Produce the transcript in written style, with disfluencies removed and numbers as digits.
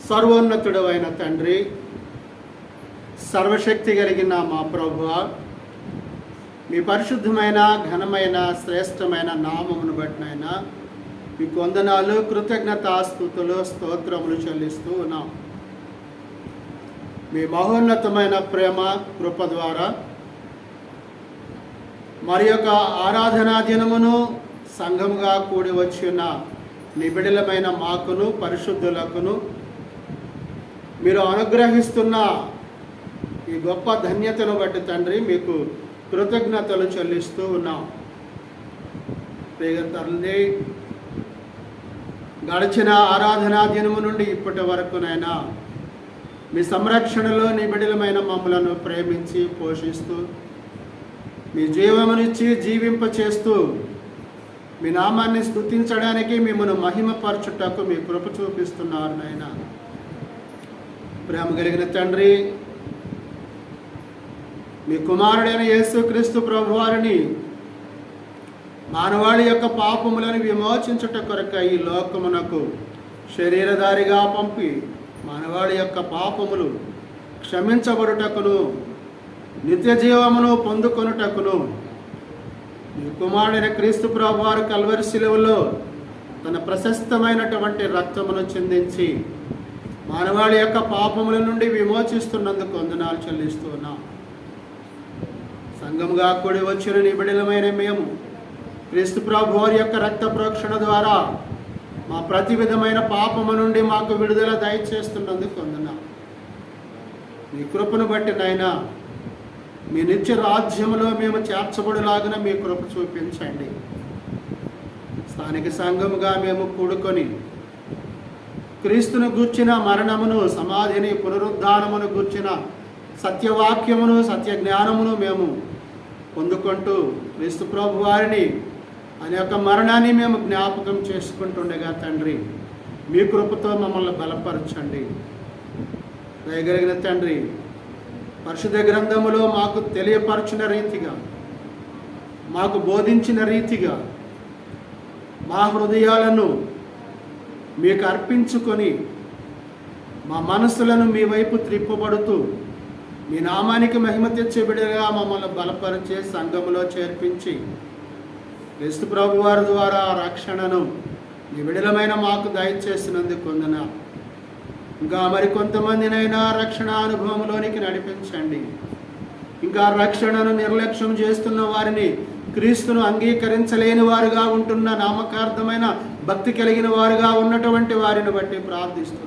సర్వోన్నతుడైన తండ్రి, సర్వశక్తి కలిగిన మా ప్రభువా, మీ పరిశుద్ధమైన ఘనమైన శ్రేష్టమైన నామమును బట్టినైనా మీకు వందనాలు, కృతజ్ఞతాస్తుతులు, స్తోత్రములు చెల్లిస్తూ ఉన్నాం. మీ మహోన్నతమైన ప్రేమ కృప ద్వారా మరి యొక్క ఆరాధనా దినమును సంఘముగా కూడి వచ్చిన నిబిడలమైన మాకును పరిశుద్ధులకును మీరు అనుగ్రహిస్తున్న ఈ గొప్ప ధన్యతను బట్టి తండ్రి మీకు కృతజ్ఞతలు చెల్లిస్తూ ఉన్నాం. తల్లి, గడిచిన ఆరాధనా దినము నుండి ఇప్పటి వరకునైనా మీ సంరక్షణలో నిబిడలమైన మమ్మలను ప్రేమించి పోషిస్తూ మీ జీవమునిచ్చి జీవింపచేస్తూ మీ నామాన్ని స్తుతించడానికి మిమ్మల్ని మహిమపరచుటకు మీ కృప చూపిస్తున్నారు నాయన. ప్రేమ కలిగిన తండ్రి, మీ కుమారుడైన యేసుక్రీస్తు ప్రభువారిని మానవాళి యొక్క పాపములను విమోచించుట కొరకై ఈ లోకమునకు శరీరధారిగా పంపి మానవాళి యొక్క పాపములు క్షమించబడుటకును నిత్య జీవమును పొందుకొనుటకును మీ కుమారుడైన క్రీస్తు ప్రభువారు కల్వరి శిలువలో తన ప్రశస్తమైనటువంటి రక్తమును చిందించి మానవాళి యొక్క పాపముల నుండి విమోచిస్తున్నందుకు వందనాలు చెల్లిస్తూ ఉన్నాం. సంఘముగా కూడి వచ్చిన నిబిడలమైన మేము క్రీస్తు ప్రభువారి యొక్క రక్త ప్రోక్షణ ద్వారా మా ప్రతి విధమైన పాపము నుండి మాకు విడుదల దయచేస్తున్నందుకు వందనాలు. మీ కృపను బట్టి నాయనా మీ నిత్య రాజ్యములో మేము చేర్చబడులాగిన మీ కృప చూపించండి. స్థానిక సంఘముగా మేము కూడుకొని క్రీస్తును గూర్చిన మరణమును, సమాధిని, పునరుద్ధానమును గూర్చిన సత్యవాక్యమును, సత్య జ్ఞానమును మేము పొందుకుంటూ క్రీస్తు ప్రభు వారిని ఆయన యొక్క మరణాన్ని మేము జ్ఞాపకం చేసుకుంటుండగా తండ్రి మీ కృపతో మమ్మల్ని బలపరచండి. దయగలిగిన తండ్రి, పరిశుద్ధ గ్రంథములో మాకు తెలియపరచిన రీతిగా, మాకు బోధించిన రీతిగా మా హృదయాలను మీకు అర్పించుకొని మా మనసులను మీ వైపు త్రిప్పబడుతూ మీ నామానికి మహిమ తెచ్చే బిడ్డగా మమ్మల్ని బలపరిచే సంఘములో చేర్పించి క్రీస్తు ప్రభు వారి ద్వారా రక్షణను మీ విడుదలమైన మాకు దయచేసినందుకు వందనాలు. ఇంకా మరికొంతమందినైనా రక్షణ అనుభవంలోనికి నడిపించండి. ఇంకా రక్షణను నిర్లక్ష్యం చేస్తున్న వారిని, క్రీస్తును అంగీకరించలేని వారుగా ఉంటున్న నామకార్థమైన భక్తి కలిగిన వారుగా ఉన్నటువంటి వారిని బట్టి ప్రార్థిస్తున్నాను.